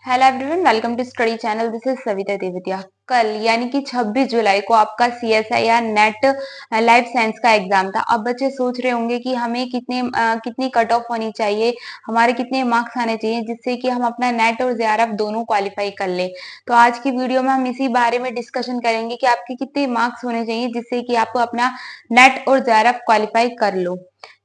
Hello everyone, welcome to study channel. This is Savita Devtiya. कल यानी कि 26 जुलाई को आपका सीएसआई या नेट लाइफ साइंस का एग्जाम था। अब बच्चे सोच रहे होंगे कि हमें कितनी कट ऑफ होनी चाहिए, हमारे कितने मार्क्स आने चाहिए जिससे कि हम अपना नेट और जेआरएफ दोनों क्वालिफाई कर ले। तो आज की वीडियो में हम इसी बारे में डिस्कशन करेंगे कि आपके कितने मार्क्स होने चाहिए जिससे कि आप अपना नेट और जेआरएफ क्वालिफाई कर लो।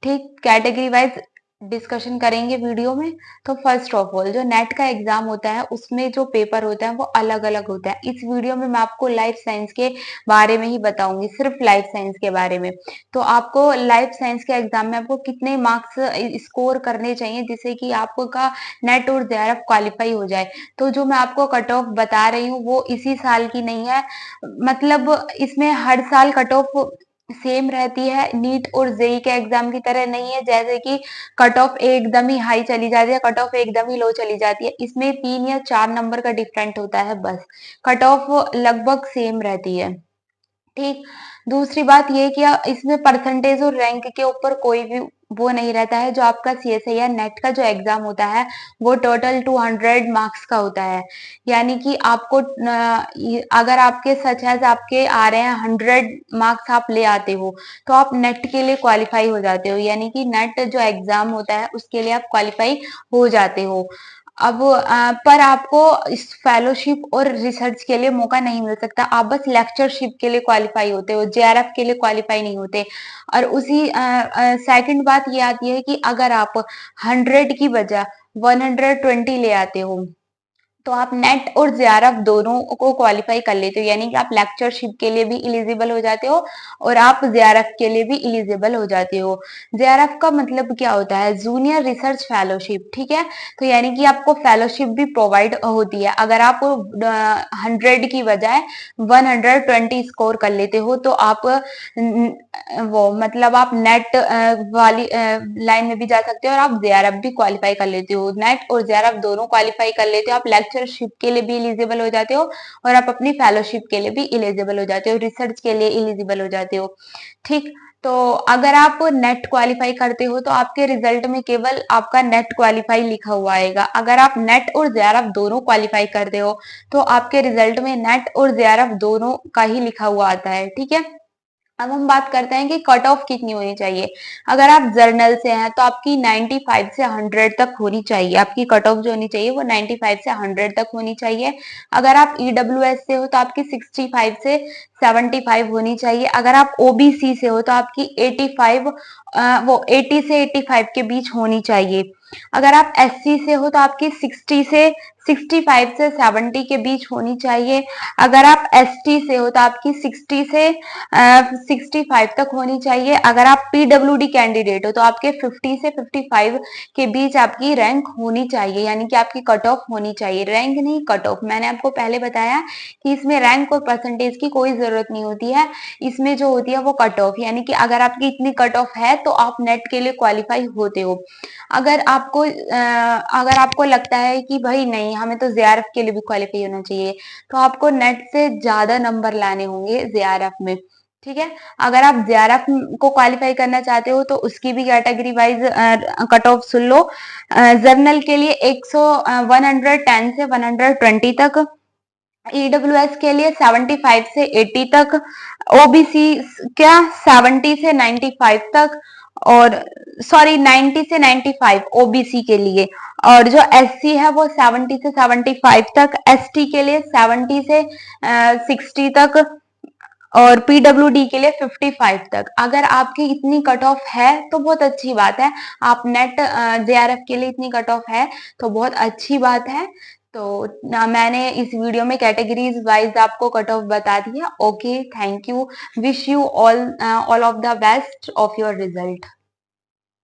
ठीक, कैटेगरी वाइज डिस्कशन करेंगे वीडियो में। तो फर्स्ट ऑफ ऑल, जो नेट का एग्जाम होता है उसमें जो पेपर होता है वो अलग अलग होता है। इस वीडियो में मैं आपको लाइफ साइंस के बारे में ही बताऊंगी, सिर्फ लाइफ साइंस के बारे में। तो आपको लाइफ साइंस के एग्जाम में आपको कितने मार्क्स स्कोर करने चाहिए जिससे कि आपका नेट और जेआरएफ क्वालिफाई हो जाए। तो जो मैं आपको कट ऑफ बता रही हूँ वो इसी साल की नहीं है, मतलब इसमें हर साल कट ऑफ सेम रहती है। नीट और जेई के एग्जाम की तरह नहीं है, जैसे कि कट ऑफ एकदम ही हाई चली जाती है, कट ऑफ एकदम ही लो चली जाती है। इसमें 3 या 4 नंबर का डिफरेंट होता है बस। कट ऑफ लगभग सेम रहती है। ठीक। दूसरी बात ये कि इसमें परसेंटेज और रैंक के ऊपर कोई भी वो नहीं रहता है। जो आपका सीएसआई या नेट का जो एग्जाम होता है वो टोटल 200 मार्क्स का होता है। यानी कि आपको अगर आपके सच है आपके आ रहे हैं 100 मार्क्स आप ले आते हो तो आप नेट के लिए क्वालिफाई हो जाते हो। यानी कि नेट जो एग्जाम होता है उसके लिए आप क्वालिफाई हो जाते हो। अब पर आपको इस फेलोशिप और रिसर्च के लिए मौका नहीं मिल सकता। आप बस लेक्चरशिप के लिए क्वालिफाई होते हो, जेआरएफ के लिए क्वालिफाई नहीं होते। और उसी सेकंड बात ये आती है कि अगर आप 100 की बजाय 120 ले आते हो तो आप नेट और जेआरएफ दोनों को क्वालिफाई कर लेते हो। यानी कि आप लेक्चरशिप के लिए भी एलिजिबल हो जाते हो और आप जेआरएफ के लिए भी एलिजिबल हो जाते हो। जेआरएफ का मतलब क्या होता है? Junior research fellowship. ठीक है, तो यानी कि आपको फेलोशिप भी प्रोवाइड होती है। अगर आप 100 की बजाय 120 स्कोर कर लेते हो तो आप वो मतलब आप नेट वाली लाइन में भी जा सकते हो और आप जेआरएफ भी क्वालिफाई कर लेते हो। नेट और जेआरएफ दोनों क्वालिफाई कर लेते हो, आप लेक्चरशिप के लिए भी एलिजिबल हो जाते हो और आप अपनी फेलोशिप के लिए भी एलिजिबल हो जाते हो, रिसर्च के लिए एलिजिबल हो जाते हो। ठीक। तो अगर आप नेट क्वालिफाई करते हो तो आपके रिजल्ट में केवल आपका नेट क्वालिफाई लिखा हुआ आएगा। अगर आप नेट और जेआरएफ दोनों क्वालिफाई करते हो तो आपके रिजल्ट में नेट और जेआरएफ दोनों का ही लिखा हुआ आता है। ठीक है। अब हम बात करते हैं कि कट ऑफ कितनी होनी चाहिए। अगर आप जर्नल से हैं तो आपकी 95 से 100 तक होनी चाहिए। आपकी कट ऑफ जो होनी चाहिए वो 95 से 100 तक होनी चाहिए। अगर आप ईडब्ल्यूएस से हो तो आपकी 65 से 75 होनी चाहिए। अगर आप ओबीसी से हो तो आपकी 85 वो 80 से 85 के बीच होनी चाहिए। अगर आप एससी से हो तो आपकी 60 से 65 से 70 के बीच होनी चाहिए। अगर आप एसटी से हो तो आपकी 60 से 65 तक होनी चाहिए। अगर आप पीडब्ल्यूडी कैंडिडेट हो तो आपके 50 से 55 के बीच आपकी रैंक होनी चाहिए। यानी कि आपकी कट ऑफ होनी चाहिए, रैंक नहीं कट ऑफ। मैंने आपको पहले बताया कि इसमें रैंक और परसेंटेज की कोई जरूरत नहीं होती है, इसमें जो होती है वो कट ऑफ। यानी कि अगर आपकी इतनी कट ऑफ है तो आप नेट के लिए क्वालिफाई होते हो। अगर आपको लगता है कि भाई नहीं हमें तो जेआरएफ के लिए भी क्वालिफाई होना चाहिए तो आपको नेट से ज्यादा नंबर लाने होंगे जेआरएफ में। ठीक है। अगर आप जेआरएफ को क्वालिफाई करना चाहते हो तो उसकी भी कैटेगरी वाइज कट ऑफ सुन लो। जर्नल के लिए 110 से 120 तक, ईडब्ल्यूएस के लिए 75 से 80 तक, ओबीसी क्या 70 से 95 तक, और सॉरी 90 से 95 ओबीसी के लिए। और जो एससी है वो 70 से 75 तक, एसटी के लिए 70 से 60 तक, और पीडब्ल्यूडी के लिए 55 तक। अगर आपकी इतनी कट ऑफ है तो बहुत अच्छी बात है। आप नेट जेआरएफ के लिए इतनी कट ऑफ है तो बहुत अच्छी बात है। तो मैंने इस वीडियो में कैटेगरीज वाइज आपको कट ऑफ बता दी है। Okay, thank you. Wish you all of the best of your result.